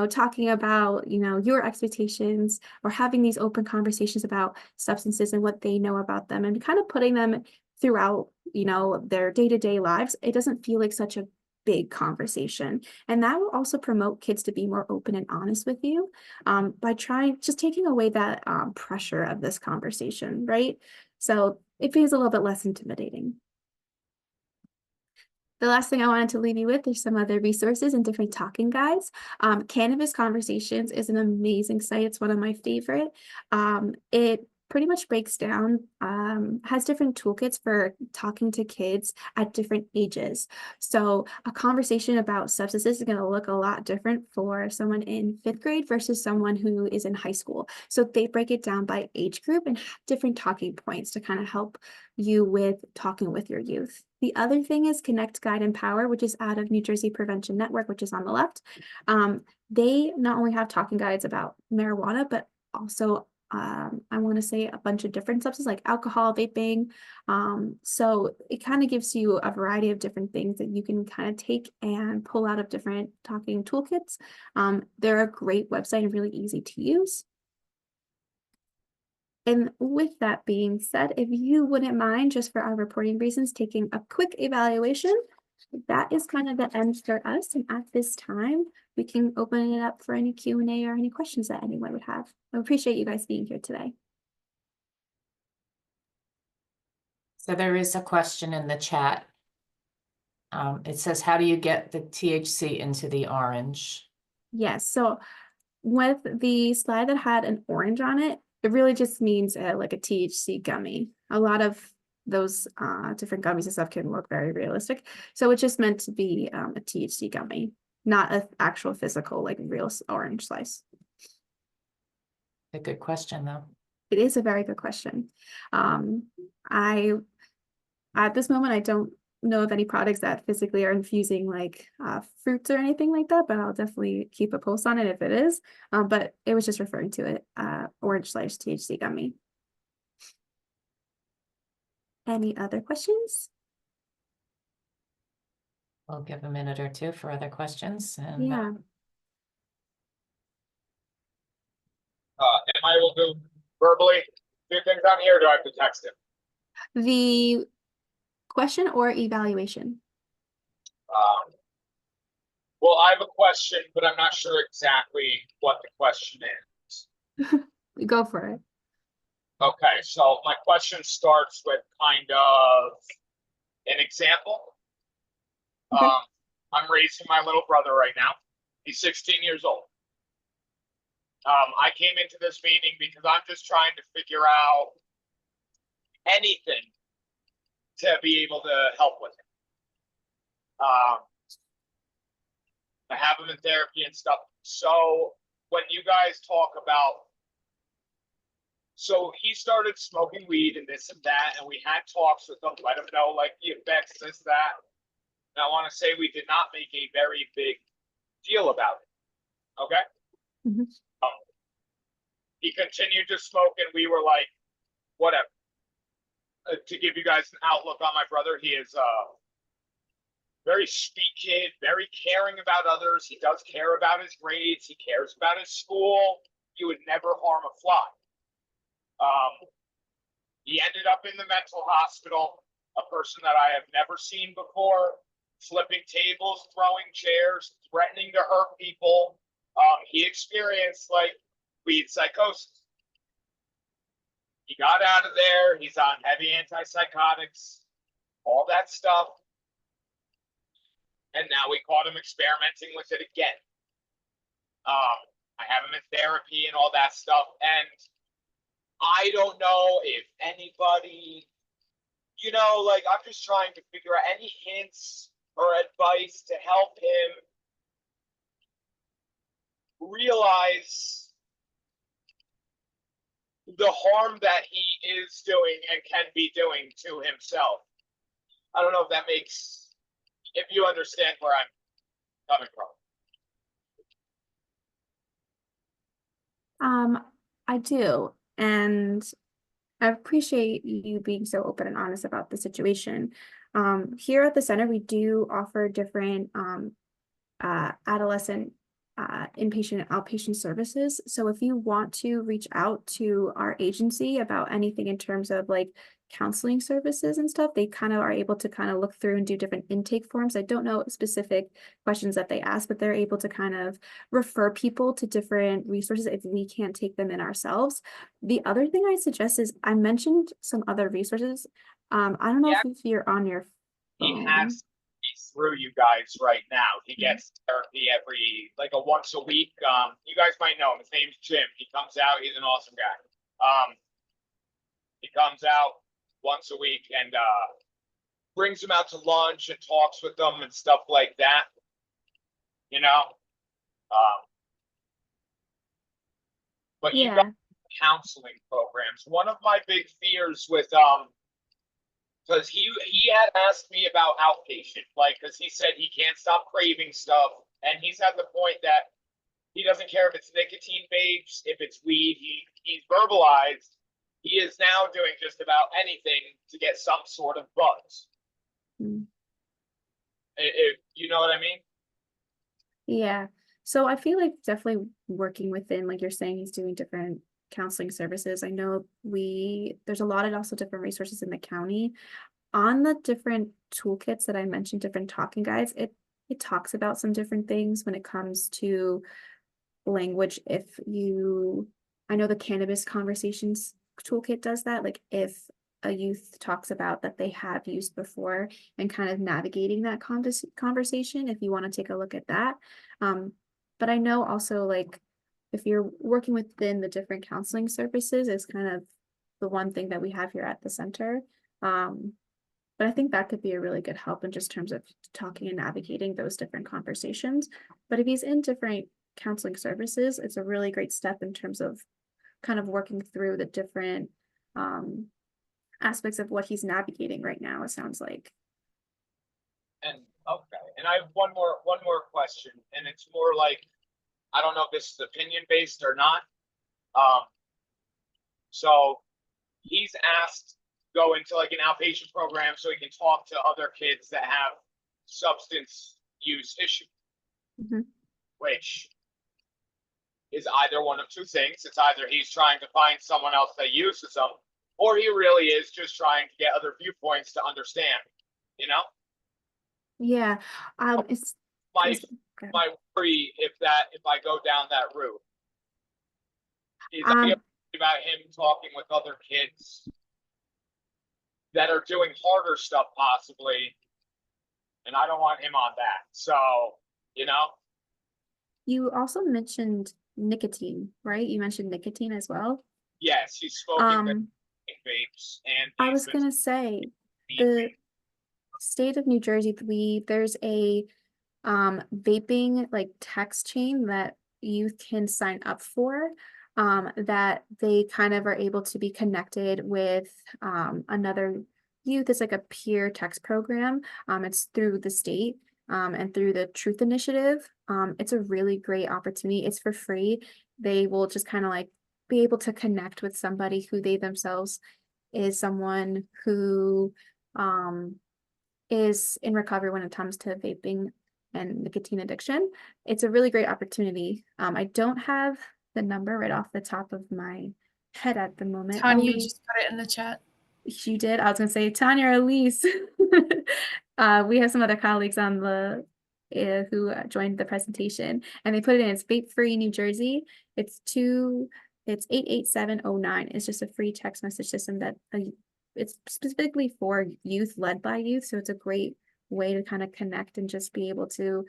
talking about, your expectations or having these open conversations about substances and what they know about them and kind of putting them throughout, their day-to-day lives, it doesn't feel like such a big conversation. And that will also promote kids to be more open and honest with you by just taking away that pressure of this conversation, right? So it feels a little bit less intimidating. The last thing I wanted to leave you with is some other resources and different talking guides. Cannabis Conversations is an amazing site. It's one of my favorite. It pretty much breaks down, has different toolkits for talking to kids at different ages. So a conversation about substances is going to look a lot different for someone in 5th grade versus someone who is in high school. So they break it down by age group and have different talking points to kind of help you with talking with your youth. The other thing is Connect, Guide, Empower, which is out of New Jersey Prevention Network, which is on the left. They not only have talking guides about marijuana, but also I want to say a bunch of different substances like alcohol, vaping. So it kind of gives you a variety of different things that you can kind of take and pull out of different talking toolkits. They're a great website and really easy to use. And with that being said, if you wouldn't mind, just for our reporting reasons, taking a quick evaluation, that is kind of the end for us. And at this time, we can open it up for any Q&A or any questions that anyone would have. I appreciate you guys being here today. So there is a question in the chat. It says, how do you get the THC into the orange? Yes, so with the slide that had an orange on it, it really just means like a THC gummy. A lot of those different gummies and stuff can look very realistic. So it's just meant to be a THC gummy, not an actual physical, like real orange slice. A good question, though. It is a very good question. At this moment, I don't know of any products that physically are infusing like fruits or anything like that, but I'll definitely keep a post on it if it is. But it was just referring to it, orange slice THC gummy. Any other questions? We'll give a minute or two for other questions. And Yeah. Am I able to verbally do things on here, or do I have to text it? The question or evaluation? Well, I have a question, but I'm not sure exactly what the question is. Go for it. Okay, so my question starts with kind of an example. Okay. I'm raising my little brother right now. He's 16 years old. I came into this meeting because I'm just trying to figure out anything to be able to help with him. I have him in therapy and stuff. So when you guys talk about, so he started smoking weed and this and that, and we had talks with him, let him know like the effects, this, that. And I want to say we did not make a very big deal about it. Okay. Mhm. He continued to smoke, and we were like, whatever. To give you guys an outlook on my brother, he is very sweet kid, very caring about others. He does care about his grades. He cares about his school. He would never harm a fly. He ended up in the mental hospital, a person that I have never seen before, flipping tables, throwing chairs, threatening to hurt people. He experienced like weed psychosis. He got out of there. He's on heavy antipsychotics, all that stuff. And now we caught him experimenting with it again. I have him in therapy and all that stuff. And I don't know if anybody, you know, like I'm just trying to figure out any hints or advice to help him realize the harm that he is doing and can be doing to himself. I don't know if that makes, if you understand where I'm coming from. I do, and I appreciate you being so open and honest about the situation. Here at the center, we do offer different adolescent inpatient and outpatient services. So if you want to reach out to our agency about anything in terms of like counseling services and stuff, they kind of are able to kind of look through and do different intake forms. I don't know specific questions that they ask, but they're able to kind of refer people to different resources if we can't take them in ourselves. The other thing I suggest is I mentioned some other resources. I don't know if you're on your phone. He has through you guys right now. He gets therapy every like a once a week. You guys might know him. His name's Jim. He comes out. He's an awesome guy. He comes out once a week and brings them out to lunch and talks with them and stuff like that. You know. But you got counseling programs. One of my big fears with because he had asked me about outpatient, like, because he said he can't stop craving stuff, and he's at the point that he doesn't care if it's nicotine vapes, if it's weed. He's verbalized he is now doing just about anything to get some sort of buzz. You know what I mean? Yeah. So I feel like definitely working within, like you're saying, he's doing different counseling services. I know there's a lot of also different resources in the county. On the different toolkits that I mentioned, different talking guides, it talks about some different things when it comes to language. I know the Cannabis Conversations toolkit does that. Like if a youth talks about that they have used before and kind of navigating that conversation, if you want to take a look at that. But I know also like if you're working within the different counseling services is kind of the one thing that we have here at the center. But I think that could be a really good help in just terms of talking and navigating those different conversations. But if he's in different counseling services, it's a really great step in terms of kind of working through the different aspects of what he's navigating right now, it sounds like. And okay, and I have one more question, and it's more like, I don't know if this is opinion based or not. So he's asked to go into like an outpatient program so he can talk to other kids that have substance use issues, which is either one of two things. It's either he's trying to find someone else that uses them, or he really is just trying to get other viewpoints to understand, you know? Yeah. It's my worry if I go down that route is I feel about him talking with other kids that are doing harder stuff possibly, and I don't want him on that. So, you know. You also mentioned nicotine, right? You mentioned nicotine as well. Yes, he's smoking vapes, and I was gonna say the state of New Jersey, there's a vaping like text chain that youth can sign up for, that they kind of are able to be connected with another youth. It's like a peer text program. It's through the state and through the Truth Initiative. It's a really great opportunity. It's for free. They will just kind of like be able to connect with somebody who they themselves is someone who is in recovery when it comes to vaping and nicotine addiction. It's a really great opportunity. I don't have the number right off the top of my head at the moment. Tanya Elise, just put it in the chat. you did. I was gonna say Tanya or Elise. We have some other colleagues on the who joined the presentation, and they put it in. It's Vape Free New Jersey. It's 88709. It's just a free text message system that it's specifically for youth, led by youth. So it's a great way to kind of connect and just be able to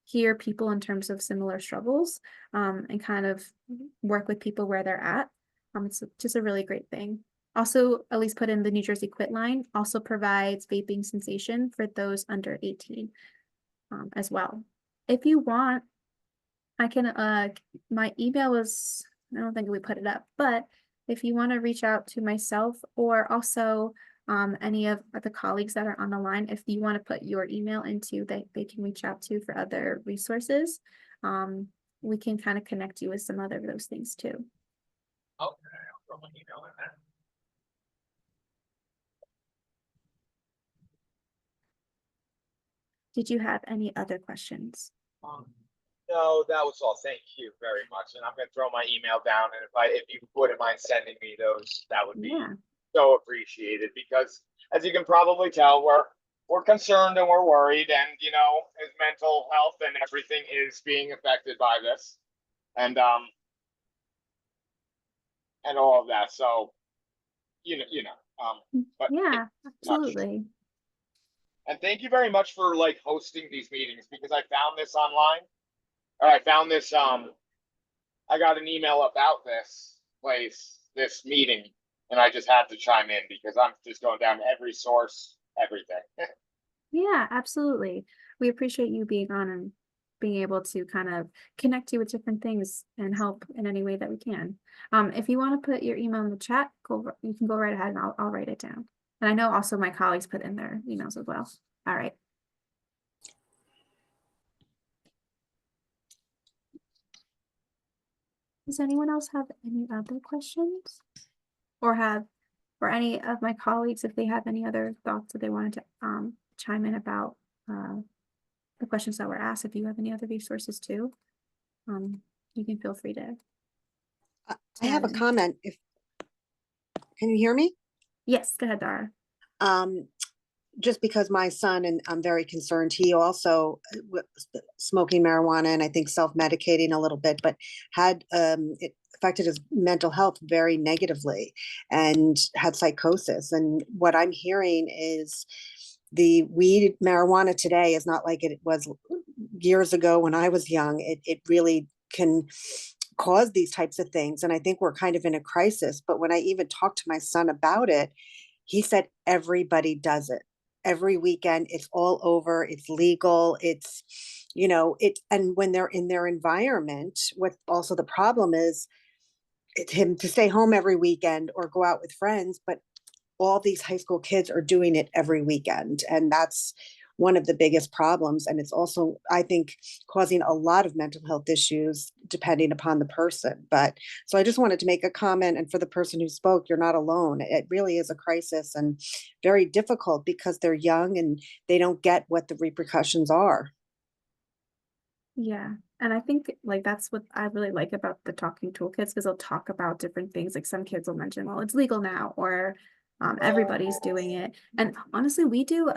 hear people in terms of similar struggles, and kind of work with people where they're at. It's just a really great thing. Also, at least put in the New Jersey Quit line, also provides vaping cessation for those under 18 as well. If you want, I can, my email is, I don't think we put it up, but if you want to reach out to myself or also any of the colleagues that are on the line, if you want to put your email into that they can reach out to for other resources, we can kind of connect you with some other of those things too. Okay, I'll throw my email in there. Did you have any other questions? No, that was all. Thank you very much. And I'm gonna throw my email down, and if you wouldn't mind sending me those, that would be so appreciated, because as you can probably tell, we're concerned and we're worried, and you know, his mental health and everything is being affected by this. And all of that. So but Yeah, absolutely. and thank you very much for like hosting these meetings, because I found this online. Or I found this, I got an email about this meeting, and I just had to chime in because I'm just going down every source, everything. Yeah, absolutely. We appreciate you being on and being able to kind of connect you with different things and help in any way that we can. If you want to put your email in the chat, you can go right ahead and I'll write it down. And I know also my colleagues put in their emails as well. All right. Does anyone else have any other questions? Or any of my colleagues, if they have any other thoughts that they wanted to chime in about the questions that were asked, if you have any other resources too, you can feel free to. I have a comment. Can you hear me? Yes, go ahead, Dara. Just because my son, and I'm very concerned, he also was smoking marijuana and I think self-medicating a little bit, but had it affected his mental health very negatively and had psychosis. And what I'm hearing is the weed marijuana today is not like it was years ago when I was young. It really can cause these types of things. And I think we're kind of in a crisis. But when I even talked to my son about it, he said everybody does it. Every weekend, it's all over, it's legal, it's, and when they're in their environment, what also the problem is, it's him to stay home every weekend or go out with friends, but all these high school kids are doing it every weekend. And that's one of the biggest problems. And it's also, I think, causing a lot of mental health issues depending upon the person. But so I just wanted to make a comment. And for the person who spoke, you're not alone. It really is a crisis and very difficult because they're young and they don't get what the repercussions are. Yeah. And I think like that's what I really like about the talking toolkits, because they'll talk about different things. Like some kids will mention, well, it's legal now, or everybody's doing it. And honestly, we do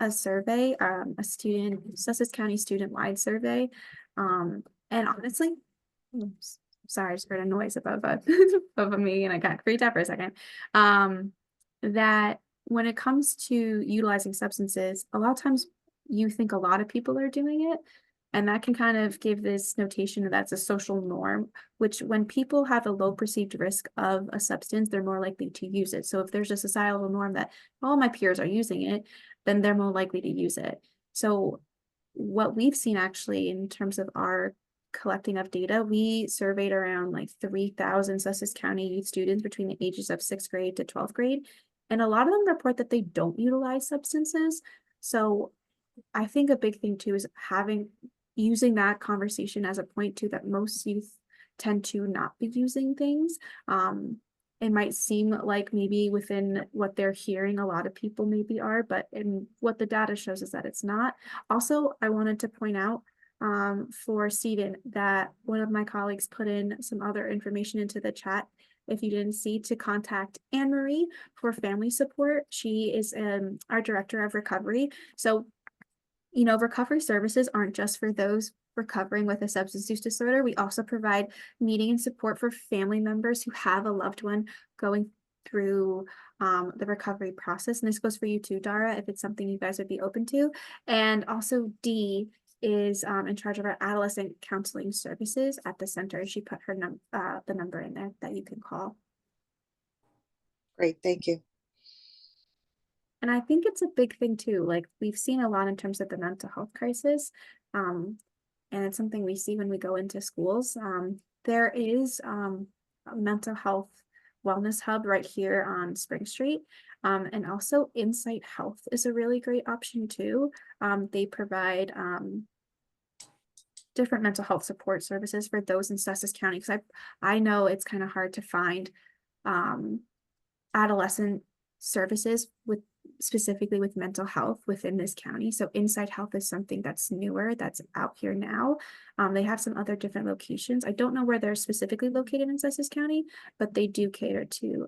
a survey, a Sussex County student-wide survey. And honestly, oops, sorry, I just heard a noise above above me and I got freaked out for a second. That when it comes to utilizing substances, a lot of times you think a lot of people are doing it. And that can kind of give this notation that that's a social norm, which when people have a low perceived risk of a substance, they're more likely to use it. So if there's a societal norm that all my peers are using it, then they're more likely to use it. So what we've seen actually in terms of our collecting of data, we surveyed around like 3,000 Sussex County youth students between the ages of 6th grade to 12th grade. And a lot of them report that they don't utilize substances. So I think a big thing too is using that conversation as a point too, that most youth tend to not be using things. It might seem like maybe within what they're hearing, a lot of people maybe are, but in what the data shows is that it's not. Also, I wanted to point out for Stephen that one of my colleagues put in some other information into the chat. If you didn't see, to contact Anne Marie for family support. She is our director of recovery. So, you know, recovery services aren't just for those recovering with a substance use disorder. We also provide meeting and support for family members who have a loved one going through the recovery process. And this goes for you too, Dara, if it's something you guys would be open to. And also Dee is in charge of our adolescent counseling services at the center. She put her the number in there that you can call. Great, thank you. And I think it's a big thing too. Like we've seen a lot in terms of the mental health crisis. And it's something we see when we go into schools. There is a mental health wellness hub right here on Spring Street. And also Insight Health is a really great option too. They provide different mental health support services for those in Sussex County. Because I know it's kind of hard to find adolescent services specifically with mental health within this county. So Insight Health is something that's newer, that's out here now. They have some other different locations. I don't know where they're specifically located in Sussex County, but they do cater to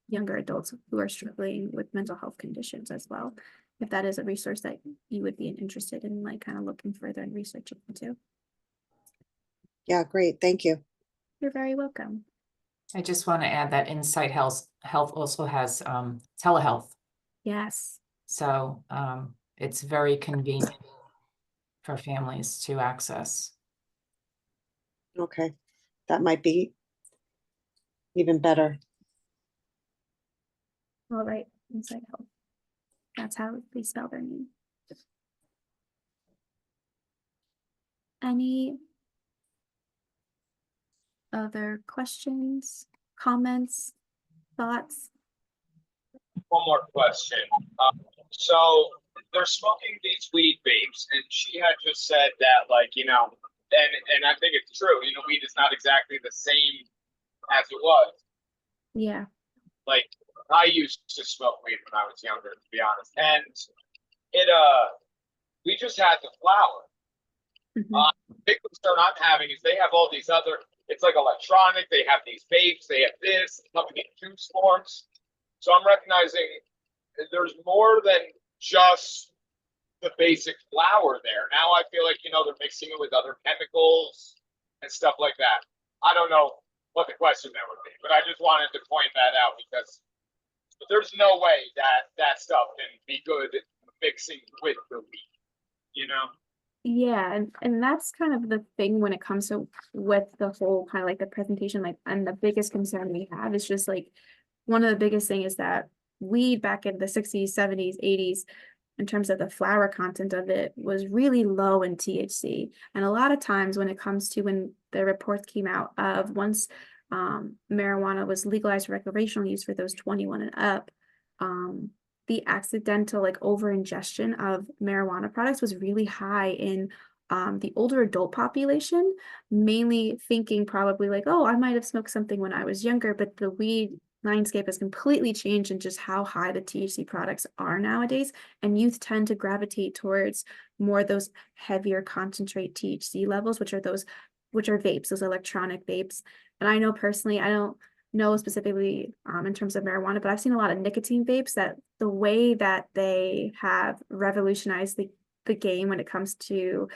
younger adults who are struggling with mental health conditions as well. If that is a resource that you would be interested in, like kind of looking further and researching into. Yeah, great, thank you. You're very welcome. I just want to add that Insight Health also has telehealth. Yes. So it's very convenient for families to access. Okay, that might be even better. All right, Insight Health. That's how they spell their name. Any other questions, comments, thoughts? One more question. So they're smoking these weed vapes, and she had just said that, like, you know, and I think it's true. You know, weed is not exactly the same as it was. Yeah. Like, I used to smoke weed when I was younger, to be honest, and it we just had the flower. Big concern I'm having is they have all these other. It's like electronic. They have these vapes. They have this coming in juice forms. So I'm recognizing there's more than just the basic flower there. Now I feel like, you know, they're mixing it with other chemicals and stuff like that. I don't know what the question there would be, but I just wanted to point that out because there's no way that that stuff can be good mixing with the weed, you know? Yeah, and that's kind of the thing when it comes to with the whole kind of like the presentation, like, and the biggest concern we have is just like, one of the biggest thing is that weed back in the 60s, 70s, 80s, in terms of the flower content of it, was really low in THC. And a lot of times when it comes to when the reports came out of once marijuana was legalized for recreational use for those 21 and up, the accidental like over ingestion of marijuana products was really high in the older adult population, mainly thinking probably like, oh, I might have smoked something when I was younger, but the weed landscape has completely changed in just how high the THC products are nowadays. And youth tend to gravitate towards more those heavier concentrate THC levels, which are vapes, those electronic vapes. And I know personally, I don't know specifically in terms of marijuana, but I've seen a lot of nicotine vapes that the way that they have revolutionized the game when it comes to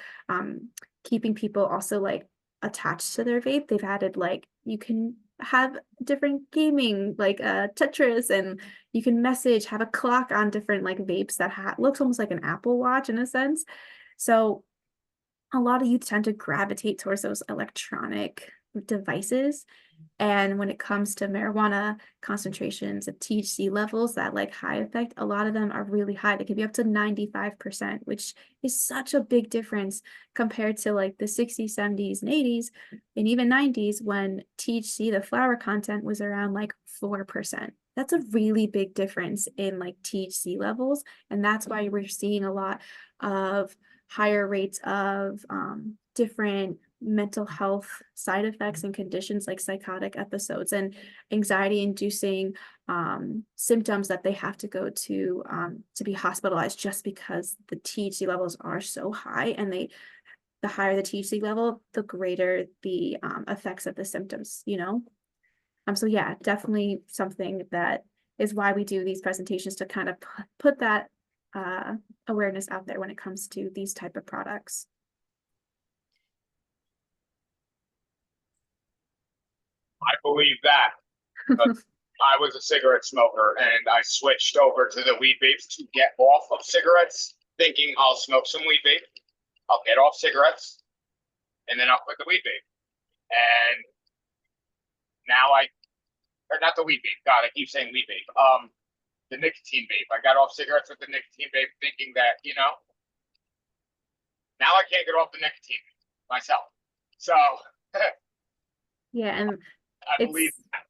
keeping people also like attached to their vape. They've added like, you can have different gaming like Tetris, and you can have a clock on different like vapes that looks almost like an Apple Watch in a sense. So a lot of youth tend to gravitate towards those electronic devices. And when it comes to marijuana concentrations of THC levels, that like high effect, a lot of them are really high. They can be up to 95%, which is such a big difference compared to like the 60s, 70s, and 80s, and even 90s when THC, the flower content, was around like 4%. that's a really big difference in like THC levels. And that's why we're seeing a lot of higher rates of different mental health side effects and conditions like psychotic episodes and anxiety inducing symptoms that they have to go to be hospitalized just because the THC levels are so high. And the higher the THC level, the greater the effects of the symptoms, you know? So yeah, definitely something that is why we do these presentations, to kind of put that awareness out there when it comes to these type of products. I believe that. But I was a cigarette smoker and I switched over to the weed vapes to get off of cigarettes, thinking I'll smoke some weed vape, I'll get off cigarettes, and then I'll quit the weed vape. And now or not the weed vape, God, I keep saying weed vape. The nicotine vape. I got off cigarettes with the nicotine vape thinking that, now I can't get off the nicotine myself. So Yeah, and I believe that.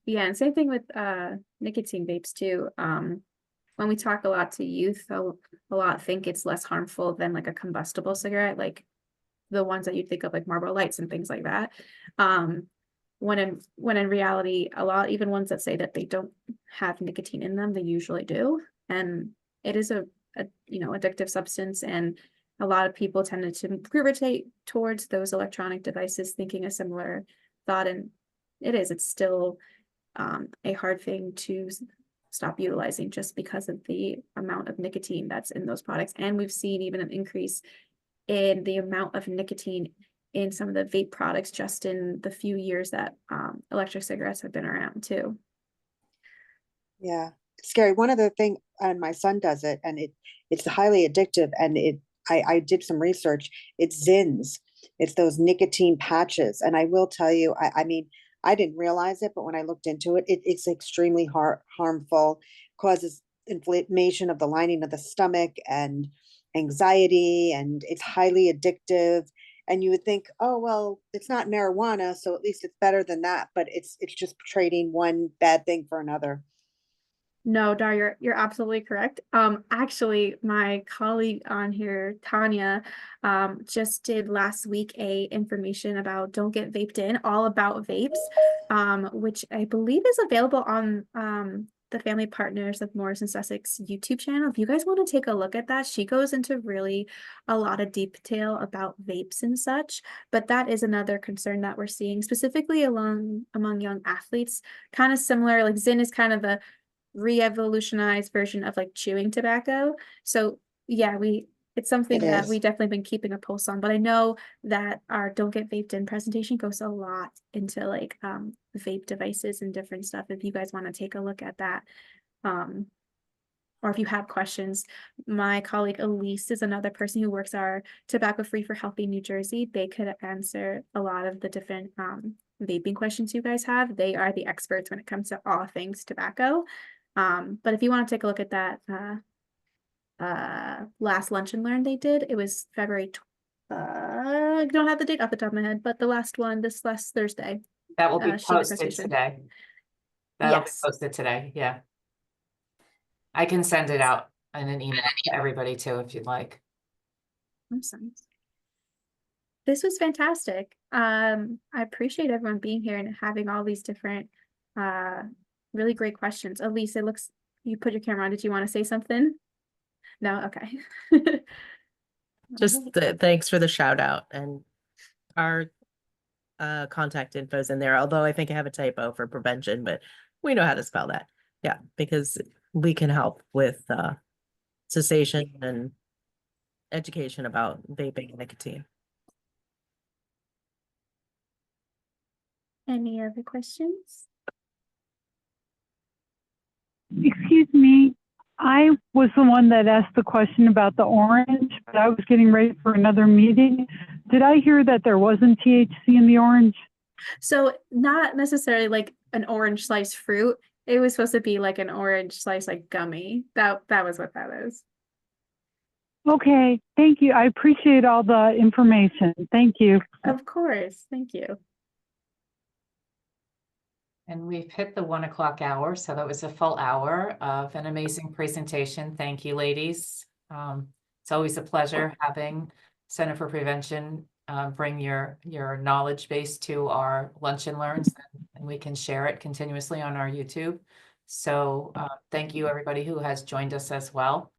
yeah, and same thing with nicotine vapes too. When we talk a lot to youth, a lot think it's less harmful than like a combustible cigarette, like the ones that you think of like Marlboro Lights and things like that. When in reality, a lot, even ones that say that they don't have nicotine in them, they usually do. And it is a addictive substance, and a lot of people tended to gravitate towards those electronic devices thinking a similar thought. And it's still a hard thing to stop utilizing just because of the amount of nicotine that's in those products. And we've seen even an increase in the amount of nicotine in some of the vape products just in the few years that electric cigarettes have been around too. Yeah, scary. One other thing, and my son does it, and it's highly addictive. And I did some research. It's Zins. It's those nicotine patches. And I will tell you, I mean, I didn't realize it, but when I looked into it, it's extremely harmful, causes inflammation of the lining of the stomach and anxiety, and it's highly addictive. And you would think, oh, well, it's not marijuana, so at least it's better than that. But it's just trading one bad thing for another. No, Dar, you're absolutely correct. Actually, my colleague on here, Tanya, just did last week a information about Don't Get Vaped In, all about vapes, which I believe is available on the Family Partners of Morris and Sussex YouTube channel. If you guys want to take a look at that, she goes into really a lot of detail about vapes and such. But that is another concern that we're seeing, specifically among young athletes. Kind of similar, like Zyn is kind of a re-evolutionized version of like chewing tobacco. So yeah, it's something that we definitely been keeping a pulse on. But I know that our Don't Get Vaped In presentation goes a lot into like vape devices and different stuff. If you guys want to take a look at that, or if you have questions, my colleague Elise is another person who works our Tobacco Free for Healthy New Jersey. They could answer a lot of the different vaping questions you guys have. They are the experts when it comes to all things tobacco. But if you want to take a look at that last Lunch and Learn they did, it was February I don't have the date off the top of my head, but the last one, this last Thursday. That will be she did a posted presentation. today. That'll be Yes. posted today, yeah. I can send it out in an email to everybody too, if you'd like. Awesome. This was fantastic. I appreciate everyone being here and having all these different really great questions. Elise, it looks you put your camera on. Did you want to say something? No? Okay. Just thanks for the shout out, and our contact info is in there, although I think I have a typo for prevention, but we know how to spell that. Yeah, because we can help with cessation and education about vaping and nicotine. Any other questions? Excuse me, I was the one that asked the question about the orange, but I was getting ready for another meeting. Did I hear that there wasn't THC in the orange? So not necessarily like an orange sliced fruit. It was supposed to be like an orange slice, like gummy. That was what that is. Okay, thank you. I appreciate all the information. Thank you. Of course. Thank you. And we've hit the 1 o'clock hour, so that was a full hour of an amazing presentation. Thank you, ladies. It's always a pleasure having Center for Prevention bring your knowledge base to our Lunch and Learns, and we can share it continuously on our YouTube. So thank you, everybody who has joined us as well.